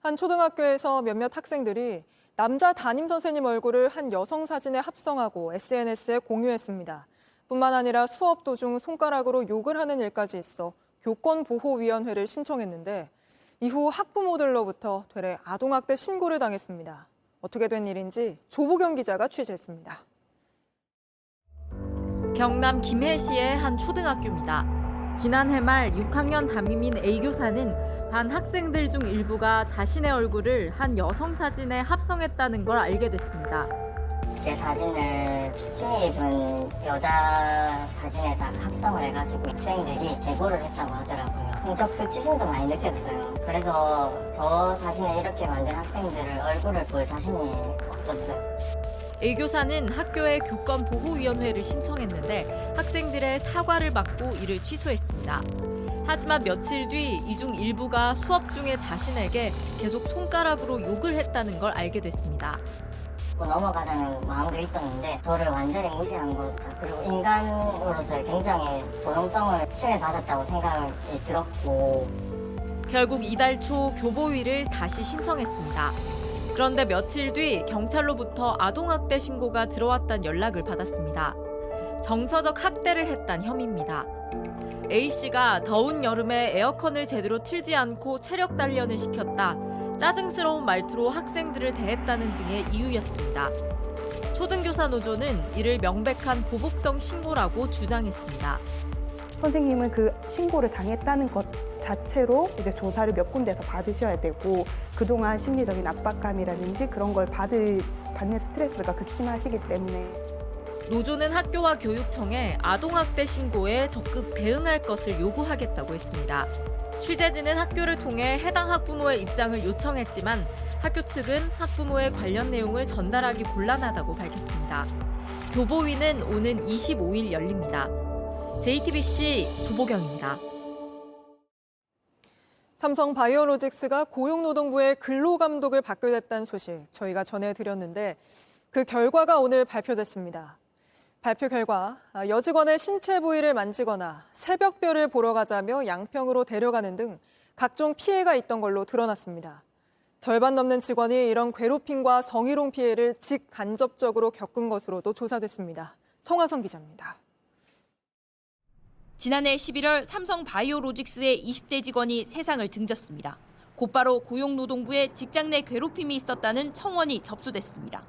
한 초등학교에서 몇몇 학생들이 남자 담임 선생님 얼굴을 한 여성 사진에 합성하고 SNS에 공유했습니다. 뿐만 아니라 수업 도중 손가락으로 욕을 하는 일까지 있어 교권보호위원회를 신청했는데 이후 학부모들로부터 되레 아동학대 신고를 당했습니다. 어떻게 된 일인지 조보경 기자가 취재했습니다. 경남 김해시의 한 초등학교입니다. 지난해 말 6학년 담임인 A 교사는 반 학생들 중 일부가 자신의 얼굴을 한 여성 사진에 합성했다는 걸 알게 됐습니다. 제 사진을 비키니 입은 여자 사진에다 합성을 해가지고 학생들이 제보를 했다고 하더라고요. 성적 수치심도 많이 느꼈어요. 그래서 저 사진을 이렇게 만든 학생들을 얼굴을 볼 자신이 없었어요. A 교사는 학교에 교권보호위원회를 신청했는데 학생들의 사과를 받고 이를 취소했습니다. 하지만 며칠 뒤 이 중 일부가 수업 중에 자신에게 계속 손가락으로 욕을 했다는 걸 알게 됐습니다. 넘어가자는 마음도 있었는데 저를 완전히 무시한 것, 그리고 인간으로서의 굉장히 존엄성을 침해받았다고 생각이 들었고 결국 이달 초 교보위를 다시 신청했습니다. 그런데 며칠 뒤 경찰로부터 아동학대 신고가 들어왔다는 연락을 받았습니다. 정서적 학대를 했다는 혐의입니다. A씨가 더운 여름에 에어컨을 제대로 틀지 않고 체력 단련을 시켰다, 짜증스러운 말투로 학생들을 대했다는 등의 이유였습니다. 초등교사 노조는 이를 명백한 보복성 신고라고 주장했습니다. 선생님은 그 신고를 당했다는 것 자체로 이제 조사를 몇 군데서 받으셔야 되고 그동안 심리적인 압박감이라든지 그런 걸 받는 스트레스가 극심하시기 때문에 노조는 학교와 교육청에 아동학대 신고에 적극 대응할 것을 요구하겠다고 했습니다. 취재진은 학교를 통해 해당 학부모의 입장을 요청했지만 학교 측은 학부모의 관련 내용을 전달하기 곤란하다고 밝혔습니다. 교보위는 오는 25일 열립니다. JTBC 조보경입니다. 삼성 바이오로직스가 고용노동부의 근로감독을 받게 됐다는 소식 저희가 전해드렸는데 그 결과가 오늘 발표됐습니다. 발표 결과 여직원의 신체 부위를 만지거나 새벽별을 보러 가자며 양평으로 데려가는 등 각종 피해가 있던 걸로 드러났습니다. 절반 넘는 직원이 이런 괴롭힘과 성희롱 피해를 직간접적으로 겪은 것으로도 조사됐습니다. 성화성 기자입니다. 지난해 11월 삼성 바이오로직스의 20대 직원이 세상을 등졌습니다. 곧바로 고용노동부에 직장 내 괴롭힘이 있었다는 청원이 접수됐습니다.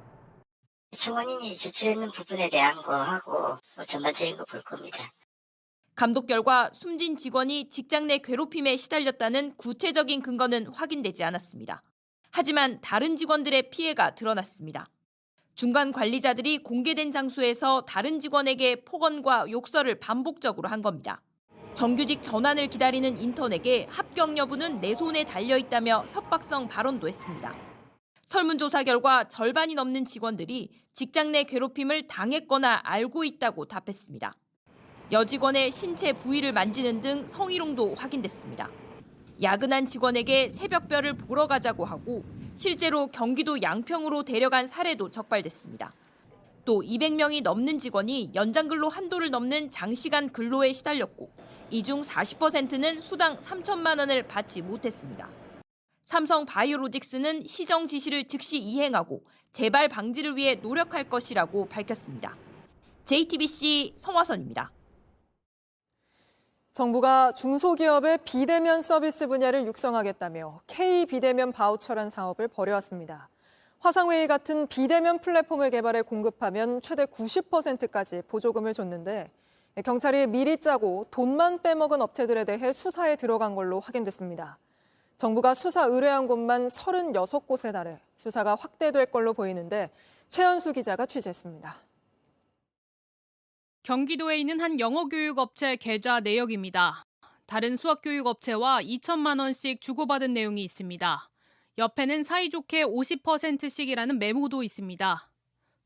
청원인이 제출했는 부분에 대한 거 하고 전반적인 거 볼 겁니다. 감독 결과 숨진 직원이 직장 내 괴롭힘에 시달렸다는 구체적인 근거는 확인되지 않았습니다. 하지만 다른 직원들의 피해가 드러났습니다. 중간 관리자들이 공개된 장소에서 다른 직원에게 폭언과 욕설을 반복적으로 한 겁니다. 정규직 전환을 기다리는 인턴에게 합격 여부는 내 손에 달려있다며 협박성 발언도 했습니다. 설문조사 결과 절반이 넘는 직원들이 직장 내 괴롭힘을 당했거나 알고 있다고 답했습니다. 여직원의 신체 부위를 만지는 등 성희롱도 확인됐습니다. 야근한 직원에게 새벽별을 보러 가자고 하고 실제로 경기도 양평으로 데려간 사례도 적발됐습니다. 또 200명이 넘는 직원이 연장근로 한도를 넘는 장시간 근로에 시달렸고 이 중 40%는 수당 3천만 원을 받지 못했습니다. 삼성 바이오로직스는 시정 지시를 즉시 이행하고 재발 방지를 위해 노력할 것이라고 밝혔습니다. JTBC 성화선입니다. 정부가 중소기업의 비대면 서비스 분야를 육성하겠다며 K-비대면 바우처란 사업을 벌여왔습니다. 화상회의 같은 비대면 플랫폼을 개발해 공급하면 최대 90%까지 보조금을 줬는데 경찰이 미리 짜고 돈만 빼먹은 업체들에 대해 수사에 들어간 걸로 확인됐습니다. 정부가 수사 의뢰한 곳만 36곳에 달해 수사가 확대될 걸로 보이는데 최연수 기자가 취재했습니다. 경기도에 있는 한 영어교육업체 계좌 내역입니다. 다른 수학교육업체와 2천만 원씩 주고받은 내용이 있습니다. 옆에는 사이좋게 50%씩이라는 메모도 있습니다.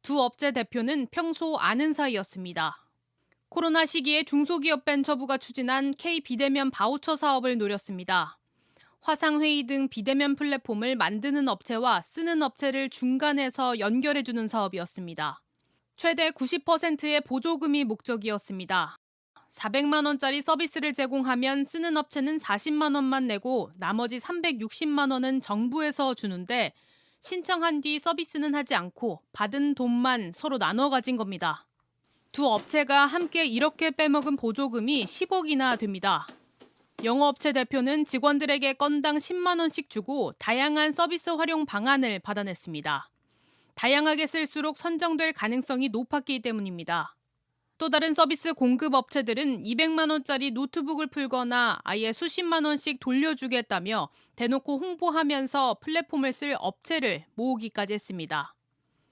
두 업체 대표는 평소 아는 사이였습니다. 코로나 시기에 중소기업벤처부가 추진한 K-비대면 바우처 사업을 노렸습니다. 화상회의 등 비대면 플랫폼을 만드는 업체와 쓰는 업체를 중간에서 연결해주는 사업이었습니다. 최대 90%의 보조금이 목적이었습니다. 400만 원짜리 서비스를 제공하면 쓰는 업체는 40만 원만 내고 나머지 360만 원은 정부에서 주는데 신청한 뒤 서비스는 하지 않고 받은 돈만 서로 나눠 가진 겁니다. 두 업체가 함께 이렇게 빼먹은 보조금이 10억이나 됩니다. 영어업체 대표는 직원들에게 건당 10만 원씩 주고 다양한 서비스 활용 방안을 받아냈습니다. 다양하게 쓸수록 선정될 가능성이 높았기 때문입니다. 또 다른 서비스 공급 업체들은 200만 원짜리 노트북을 풀거나 아예 수십만 원씩 돌려주겠다며 대놓고 홍보하면서 플랫폼을 쓸 업체를 모으기까지 했습니다.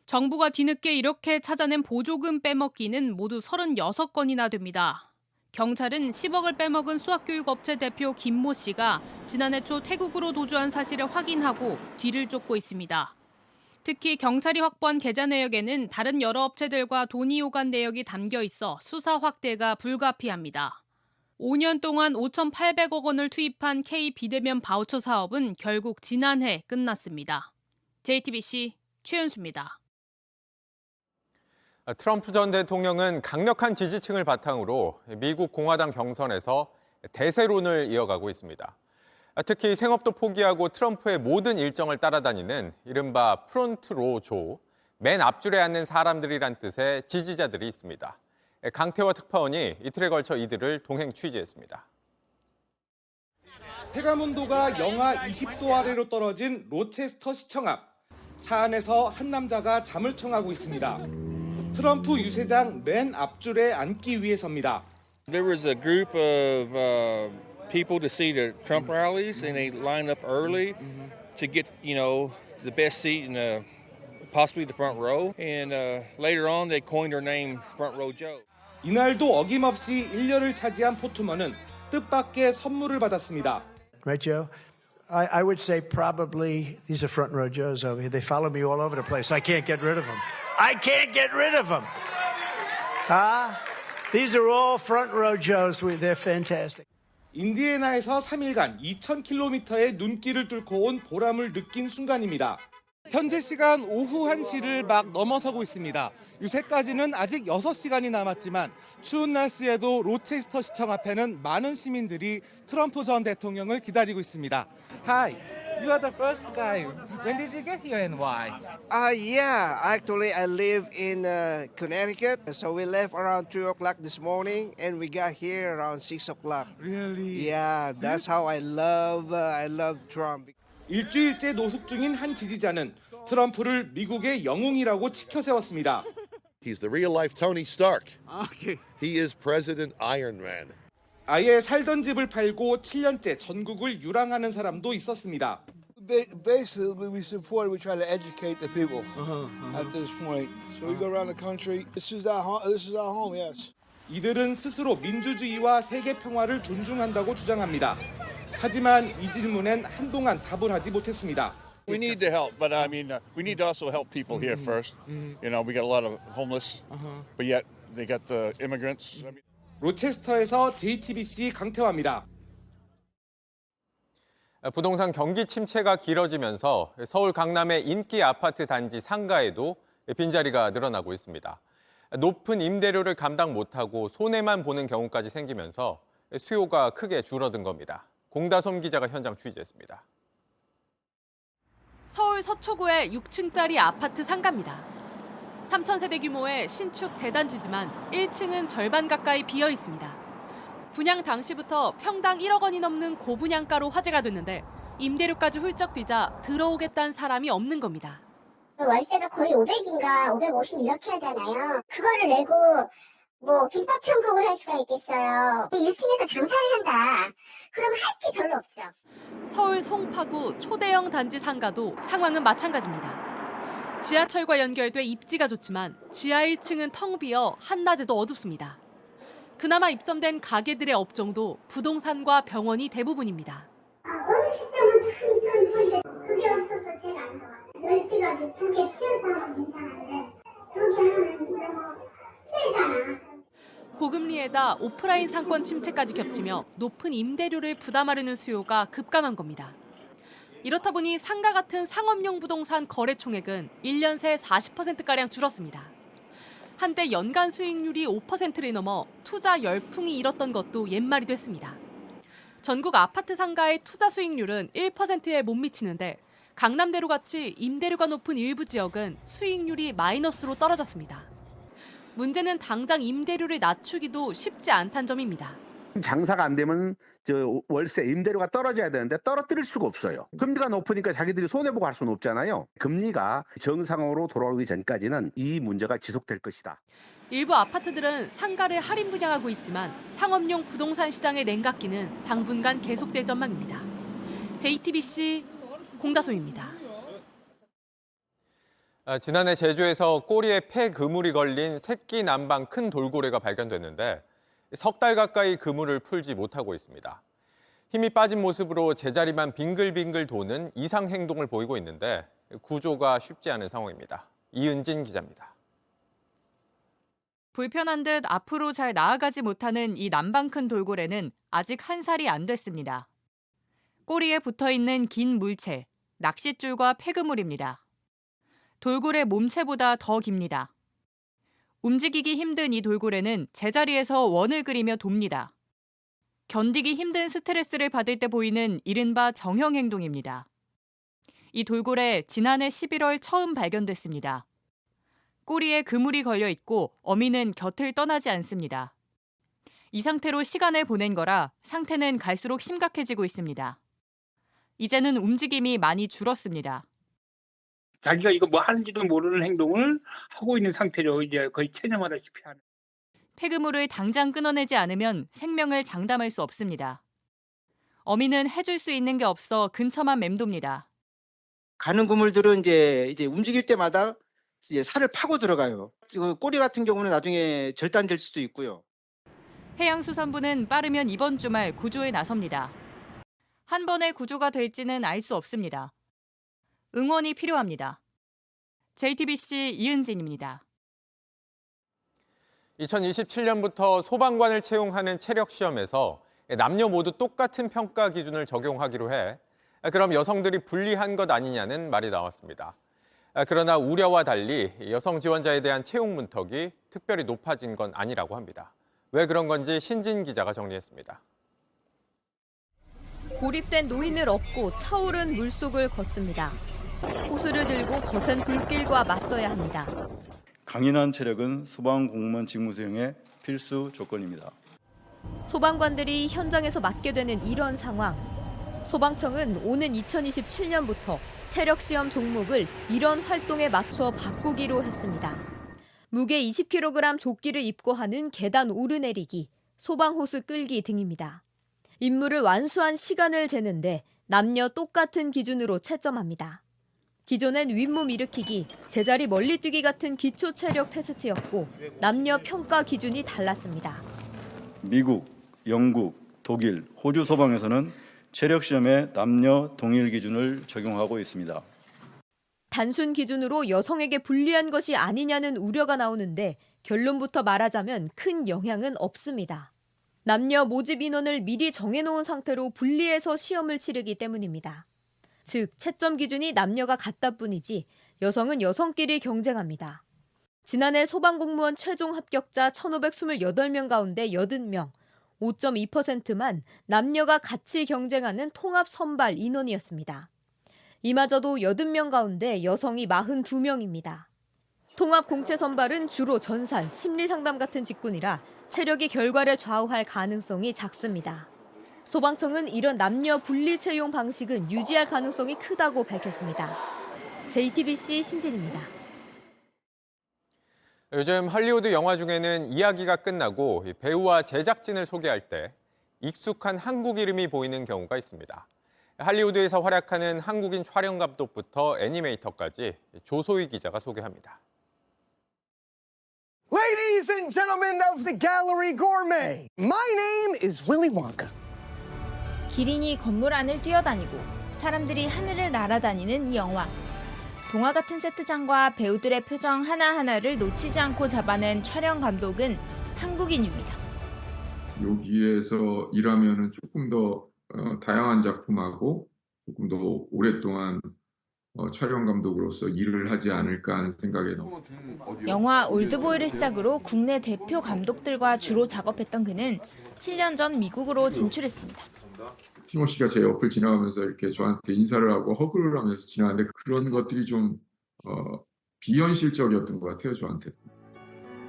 정부가 뒤늦게 이렇게 찾아낸 보조금 빼먹기는 모두 36건이나 됩니다. 경찰은 10억을 빼먹은 수학교육업체 대표 김모 씨가 지난해 초 태국으로 도주한 사실을 확인하고 뒤를 쫓고 있습니다. 특히 경찰이 확보한 계좌 내역에는 다른 여러 업체들과 돈이 오간 내역이 담겨 있어 수사 확대가 불가피합니다. 5년 동안 5,800억 원을 투입한 K 비대면 바우처 사업은 결국 지난해 끝났습니다. JTBC 최윤수입니다. 트럼프 전 대통령은 강력한 지지층을 바탕으로 미국 공화당 경선에서 대세론을 이어가고 있습니다. 특히 생업도 포기하고 트럼프의 모든 일정을 따라다니는 이른바 프론트로 조, 맨 앞줄에 앉는 사람들이란 뜻의 지지자들이 있습니다. 강태화 특파원이 이틀에 걸쳐 이들을 동행 취재했습니다. 체감온도가 영하 20도 아래로 떨어진 로체스터 시청 앞. 차 안에서 한 남자가 잠을 청하고 있습니다. 트럼프 유세장 맨 앞줄에 앉기 위해서입니다. There was a group of people to see the Trump rallies, and they lined up early to get, the best seat in possibly the front row. And later on, they coined their name Front Row Joe. 이날도 어김없이 1열을 차지한 포트먼은 뜻밖의 선물을 받았습니다. Right, Joe? I would say probably these are front row Joes over here. They follow me all over the place. I can't get rid of them. I can't get rid of them. These are all front row Joes. They're fantastic. 인디애나에서 3일간 2,000km의 눈길을 뚫고 온 보람을 느낀 순간입니다. 현재 시간 오후 1시를 막 넘어서고 있습니다. 유세까지는 아직 6시간이 남았지만 추운 날씨에도 로체스터 시청 앞에는 많은 시민들이 트럼프 전 대통령을 기다리고 있습니다. Hi, you are the first guy. When did you get here and why? Yeah, actually I live in Connecticut, so we left around 2 o'clock this morning and we got here around 6 o'clock. Really? Yeah, that's how I love Trump. 일주일째 노숙 중인 한 지지자는 트럼프를 미국의 영웅이라고 치켜세웠습니다. He's the real-life Tony Stark. He is President Iron Man. 아예 살던 집을 팔고 7년째 전국을 유랑하는 사람도 있었습니다. Basically, we try to educate the people at this point. So we go around the country. This is our home, yes. 이들은 스스로 민주주의와 세계 평화를 존중한다고 주장합니다. 하지만 이 질문엔 한동안 답을 하지 못했습니다. We need to help, but I mean, we need to also help people here first. We got a lot of homeless, but yet they got the immigrants. 로체스터에서 JTBC 강태화입니다. 부동산 경기 침체가 길어지면서 서울 강남의 인기 아파트 단지 상가에도 빈자리가 늘어나고 있습니다. 높은 임대료를 감당 못하고 손해만 보는 경우까지 생기면서 수요가 크게 줄어든 겁니다. 공다솜 기자가 현장 취재했습니다. 서울 서초구의 6층짜리 아파트 상가입니다. 3,000세대 규모의 신축 대단지지만 1층은 절반 가까이 비어 있습니다. 분양 당시부터 평당 1억 원이 넘는 고분양가로 화제가 됐는데 임대료까지 훌쩍 뛰자 들어오겠다는 사람이 없는 겁니다. 월세가 거의 500인가 550 이렇게 하잖아요. 그거를 내고 김밥 천국을 할 수가 있겠어요. 1층에서 장사를 한다. 그러면 할 게 별로 없죠. 서울 송파구 초대형 단지 상가도 상황은 마찬가지입니다. 지하철과 연결돼 입지가 좋지만 지하 1층은 텅 비어 한낮에도 어둡습니다. 그나마 입점된 가게들의 업종도 부동산과 병원이 대부분입니다. 음식점은 참 있으면 좋은데 그게 없어서 제일 안 좋아요. 널찍하게 2개 튀어서 하면 괜찮은데 2개 하면 너무 세잖아. 고금리에다 오프라인 상권 침체까지 겹치며 높은 임대료를 부담하려는 수요가 급감한 겁니다. 이렇다 보니 상가 같은 상업용 부동산 거래 총액은 1년 새 40%가량 줄었습니다. 한때 연간 수익률이 5%를 넘어 투자 열풍이 일었던 것도 옛말이 됐습니다. 전국 아파트 상가의 투자 수익률은 1%에 못 미치는데 강남대로 같이 임대료가 높은 일부 지역은 수익률이 마이너스로 떨어졌습니다. 문제는 당장 임대료를 낮추기도 쉽지 않다는 점입니다. 장사가 안 되면 월세, 임대료가 떨어져야 되는데 떨어뜨릴 수가 없어요. 금리가 높으니까 자기들이 손해보고 할 수는 없잖아요. 금리가 정상으로 돌아오기 전까지는 이 문제가 지속될 것이다. 일부 아파트들은 상가를 할인 분양하고 있지만 상업용 부동산 시장의 냉각기는 당분간 계속될 전망입니다. JTBC 공다솜입니다. 지난해 제주에서 꼬리에 폐 그물이 걸린 새끼 남방 큰 돌고래가 발견됐는데 석 달 가까이 그물을 풀지 못하고 있습니다. 힘이 빠진 모습으로 제자리만 빙글빙글 도는 이상 행동을 보이고 있는데 구조가 쉽지 않은 상황입니다. 이은진 기자입니다. 불편한 듯 앞으로 잘 나아가지 못하는 이 남방 큰 돌고래는 아직 1살이 안 됐습니다. 꼬리에 붙어있는 긴 물체, 낚싯줄과 폐그물입니다. 돌고래 몸체보다 더 깁니다. 움직이기 힘든 이 돌고래는 제자리에서 원을 그리며 돕니다. 견디기 힘든 스트레스를 받을 때 보이는 이른바 정형 행동입니다. 이 돌고래 지난해 11월 처음 발견됐습니다. 꼬리에 그물이 걸려 있고 어미는 곁을 떠나지 않습니다. 이 상태로 시간을 보낸 거라 상태는 갈수록 심각해지고 있습니다. 이제는 움직임이 많이 줄었습니다. 자기가 이거 뭐 하는지도 모르는 행동을 하고 있는 상태로 이제 거의 체념하다시피 하는. 폐그물을 당장 끊어내지 않으면 생명을 장담할 수 없습니다. 어미는 해줄 수 있는 게 없어 근처만 맴돕니다. 가는 그물들은 이제 움직일 때마다 이제 살을 파고 들어가요. 꼬리 같은 경우는 나중에 절단될 수도 있고요. 해양수산부는 빠르면 이번 주말 구조에 나섭니다. 한 번에 구조가 될지는 알 수 없습니다. 응원이 필요합니다. JTBC 이은진입니다. 2027년부터 소방관을 채용하는 체력 시험에서 남녀 모두 똑같은 평가 기준을 적용하기로 해 그럼 여성들이 불리한 것 아니냐는 말이 나왔습니다. 그러나 우려와 달리 여성 지원자에 대한 채용 문턱이 특별히 높아진 건 아니라고 합니다. 왜 그런 건지 신진 기자가 정리했습니다. 고립된 노인을 업고 차오른 물속을 걷습니다. 호스를 들고 거센 불길과 맞서야 합니다. 강인한 체력은 소방 공무원 직무 수행의 필수 조건입니다. 소방관들이 현장에서 맡게 되는 이런 상황. 소방청은 오는 2027년부터 체력 시험 종목을 이런 활동에 맞춰 바꾸기로 했습니다. 무게 20kg 조끼를 입고 하는 계단 오르내리기, 소방호스 끌기 등입니다. 임무를 완수한 시간을 재는데 남녀 똑같은 기준으로 채점합니다. 기존엔 윗몸 일으키기, 제자리 멀리 뛰기 같은 기초 체력 테스트였고 남녀 평가 기준이 달랐습니다. 미국, 영국, 독일, 호주 소방에서는 체력 시험에 남녀 동일 기준을 적용하고 있습니다. 단순 기준으로 여성에게 불리한 것이 아니냐는 우려가 나오는데 결론부터 말하자면 큰 영향은 없습니다. 남녀 모집 인원을 미리 정해놓은 상태로 분리해서 시험을 치르기 때문입니다. 즉, 채점 기준이 남녀가 같다 뿐이지 여성은 여성끼리 경쟁합니다. 지난해 소방공무원 최종 합격자 1,528명 가운데 80명, 5.2%만 남녀가 같이 경쟁하는 통합 선발 인원이었습니다. 이마저도 80명 가운데 여성이 42명입니다. 통합 공채 선발은 주로 전산, 심리상담 같은 직군이라 체력이 결과를 좌우할 가능성이 작습니다. 소방청은 이런 남녀 분리 채용 방식은 유지할 가능성이 크다고 밝혔습니다. JTBC 신진입니다. 요즘 할리우드 영화 중에는 이야기가 끝나고 배우와 제작진을 소개할 때 익숙한 한국 이름이 보이는 경우가 있습니다. 할리우드에서 활약하는 한국인 촬영 감독부터 애니메이터까지 조소희 기자가 소개합니다. Ladies and gentlemen of the Gallery Gourmet, my name is Willy Wonka. 기린이 건물 안을 뛰어다니고 사람들이 하늘을 날아다니는 이 영화. 동화 같은 세트장과 배우들의 표정 하나하나를 놓치지 않고 잡아낸 촬영 감독은 한국인입니다. 여기에서 일하면은 조금 더 다양한 작품하고 조금 더 오랫동안 촬영 감독으로서 일을 하지 않을까 하는 생각에 너무. 영화 올드보이를 시작으로 국내 대표 감독들과 주로 작업했던 그는 7년 전 미국으로 진출했습니다. 티모시가 제 옆을 지나가면서 이렇게 저한테 인사를 하고 허그를 하면서 지나가는데 그런 것들이 좀 비현실적이었던 것 같아요, 저한테.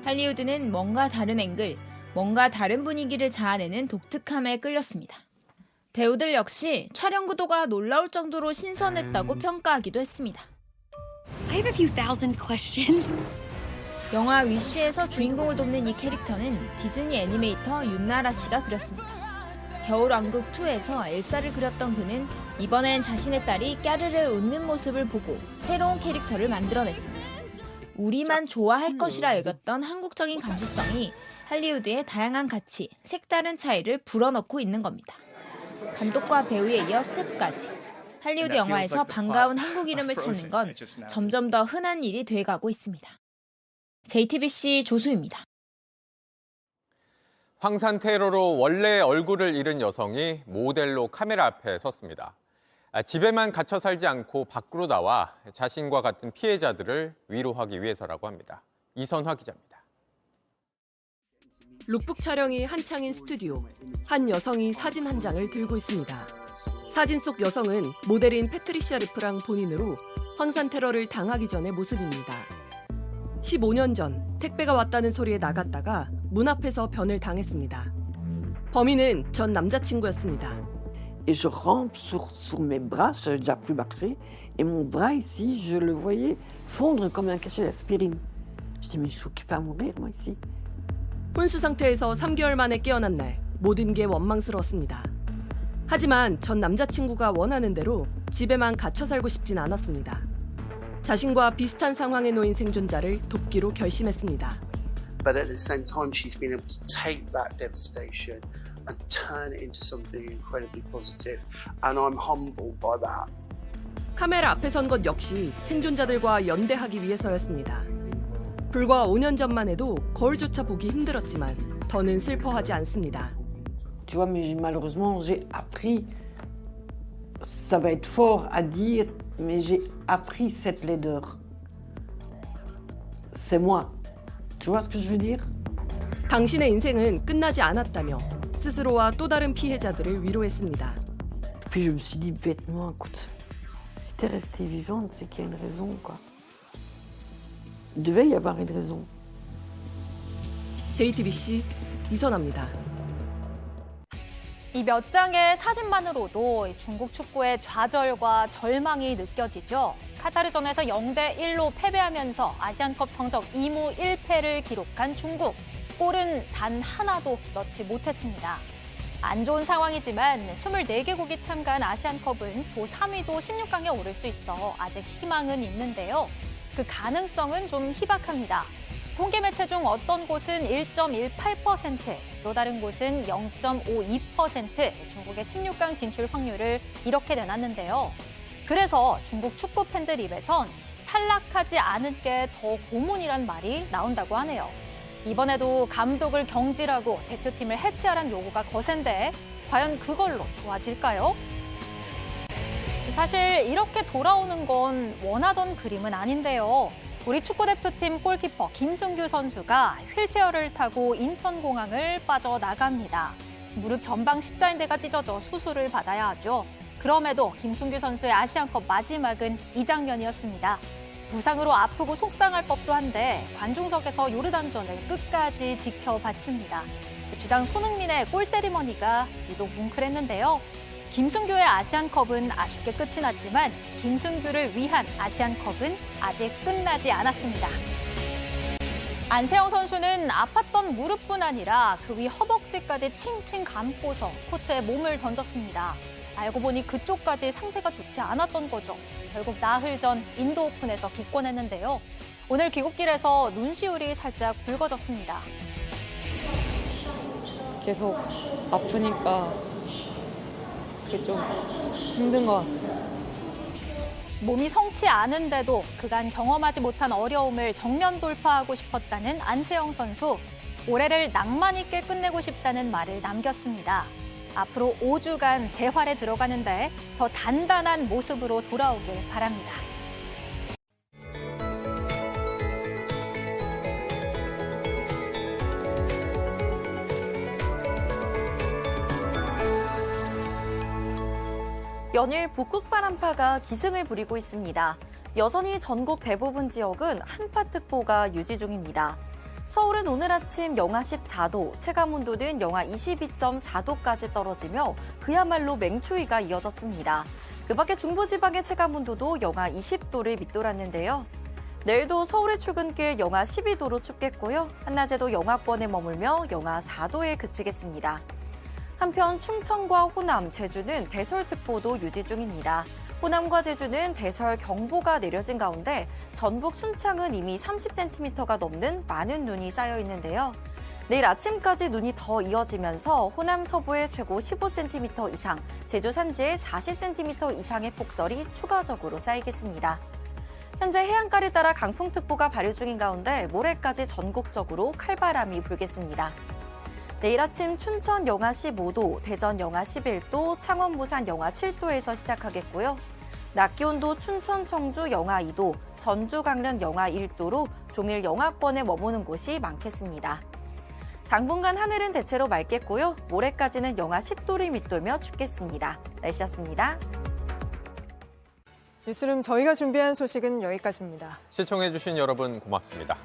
할리우드는 뭔가 다른 앵글, 뭔가 다른 분위기를 자아내는 독특함에 끌렸습니다. 배우들 역시 촬영 구도가 놀라울 정도로 신선했다고 평가하기도 했습니다. I have a few thousand questions. 영화 위시에서 주인공을 돕는 이 캐릭터는 디즈니 애니메이터 윤나라 씨가 그렸습니다. 겨울왕국 2에서 엘사를 그렸던 그는 이번엔 자신의 딸이 까르르 웃는 모습을 보고 새로운 캐릭터를 만들어냈습니다. 우리만 좋아할 것이라 여겼던 한국적인 감수성이 할리우드의 다양한 가치, 색다른 차이를 불어넣고 있는 겁니다. 감독과 배우에 이어 스태프까지 할리우드 영화에서 반가운 한국 이름을 찾는 건 점점 더 흔한 일이 돼가고 있습니다. JTBC 조수입니다. 황산 테러로 원래 얼굴을 잃은 여성이 모델로 카메라 앞에 섰습니다. 집에만 갇혀 살지 않고 밖으로 나와 자신과 같은 피해자들을 위로하기 위해서라고 합니다. 이선화 기자입니다. 룩북 촬영이 한창인 스튜디오. 한 여성이 사진 한 장을 들고 있습니다. 사진 속 여성은 모델인 패트리시아 르프랑 본인으로 황산 테러를 당하기 전의 모습입니다. 15년 전 택배가 왔다는 소리에 나갔다가 문 앞에서 변을 당했습니다. 범인은 전 남자친구였습니다. Et je rampe sur mes bras, je n'avais déjà plus marché, et mon bras ici, je le voyais fondre comme un cachet d'aspirine. Je dis mais je suis occupée à mourir moi ici. 혼수 상태에서 3개월 만에 깨어난 날 모든 게 원망스러웠습니다. 하지만 전 남자친구가 원하는 대로 집에만 갇혀 살고 싶진 않았습니다. 자신과 비슷한 상황에 놓인 생존자를 돕기로 결심했습니다. But at the same time, she's been able to take that devastation and turn it into something incredibly positive. And I'm humbled by that. 카메라 앞에 선 것 역시 생존자들과 연대하기 위해서였습니다. 불과 5년 전만 해도 거울조차 보기 힘들었지만 더는 슬퍼하지 않습니다. Tu vois, mais malheureusement, j'ai appris, ça va être fort à dire, mais j'ai appris cette laideur. C'est moi. Tu vois ce que je veux dire? 당신의 인생은 끝나지 않았다며 스스로와 또 다른 피해자들을 위로했습니다. Puis je me suis dit bêtement, écoute, si t'es restée vivante, c'est qu'il y a une raison, quoi. Il devait y avoir une raison. JTBC 이선아입니다. 이 몇 장의 사진만으로도 중국 축구의 좌절과 절망이 느껴지죠. 카타르전에서 0대1로 패배하면서 아시안컵 성적 2무 1패를 기록한 중국. 골은 단 하나도 넣지 못했습니다. 안 좋은 상황이지만 24개국이 참가한 아시안컵은 도 3위도 16강에 오를 수 있어 아직 희망은 있는데요. 그 가능성은 좀 희박합니다. 통계 매체 중 어떤 곳은 1.18%, 또 다른 곳은 0.52% 중국의 16강 진출 확률을 이렇게 내놨는데요. 그래서 중국 축구 팬들 입에선 탈락하지 않은 게 더 고문이란 말이 나온다고 하네요. 이번에도 감독을 경질하고 대표팀을 해체하라는 요구가 거센데 과연 그걸로 좋아질까요? 사실 이렇게 돌아오는 건 원하던 그림은 아닌데요. 우리 축구대표팀 골키퍼 김승규 선수가 휠체어를 타고 인천공항을 빠져나갑니다. 무릎 전방 십자인대가 찢어져 수술을 받아야 하죠. 그럼에도 김승규 선수의 아시안컵 마지막은 이 장면이었습니다. 부상으로 아프고 속상할 법도 한데 관중석에서 요르단전을 끝까지 지켜봤습니다. 주장 손흥민의 골 세리머니가 유독 뭉클했는데요. 김승규의 아시안컵은 아쉽게 끝이 났지만 김승규를 위한 아시안컵은 아직 끝나지 않았습니다. 안세영 선수는 아팠던 무릎뿐 아니라 그 위 허벅지까지 칭칭 감고서 코트에 몸을 던졌습니다. 알고 보니 그쪽까지 상태가 좋지 않았던 거죠. 결국 나흘 전 인도 오픈에서 기권했는데요. 오늘 귀국길에서 눈시울이 살짝 붉어졌습니다. 계속 아프니까 그게 좀 힘든 것 같아요. 몸이 성치 않은데도 그간 경험하지 못한 어려움을 정면 돌파하고 싶었다는 안세영 선수. 올해를 낭만 있게 끝내고 싶다는 말을 남겼습니다. 앞으로 5주간 재활에 들어가는데 더 단단한 모습으로 돌아오길 바랍니다. 연일 북극바람파가 기승을 부리고 있습니다. 여전히 전국 대부분 지역은 한파특보가 유지 중입니다. 서울은 오늘 아침 영하 14도, 체감온도는 영하 22.4도까지 떨어지며 그야말로 맹추위가 이어졌습니다. 그 밖에 중부지방의 체감온도도 영하 20도를 밑돌았는데요. 내일도 서울의 출근길 영하 12도로 춥겠고요. 한낮에도 영하권에 머물며 영하 4도에 그치겠습니다. 한편 충청과 호남, 제주는 대설특보도 유지 중입니다. 호남과 제주는 대설 경보가 내려진 가운데 전북 순창은 이미 30cm가 넘는 많은 눈이 쌓여 있는데요. 내일 아침까지 눈이 더 이어지면서 호남 서부에 최고 15cm 이상, 제주 산지에 40cm 이상의 폭설이 추가적으로 쌓이겠습니다. 현재 해안가를 따라 강풍특보가 발효 중인 가운데 모레까지 전국적으로 칼바람이 불겠습니다. 내일 아침 춘천 영하 15도, 대전 영하 11도, 창원, 부산 영하 7도에서 시작하겠고요. 낮 기온도 춘천, 청주 영하 2도, 전주, 강릉 영하 1도로 종일 영하권에 머무는 곳이 많겠습니다. 당분간 하늘은 대체로 맑겠고요. 모레까지는 영하 10도를 밑돌며 춥겠습니다. 날씨였습니다. 뉴스룸 저희가 준비한 소식은 여기까지입니다. 시청해주신 여러분 고맙습니다.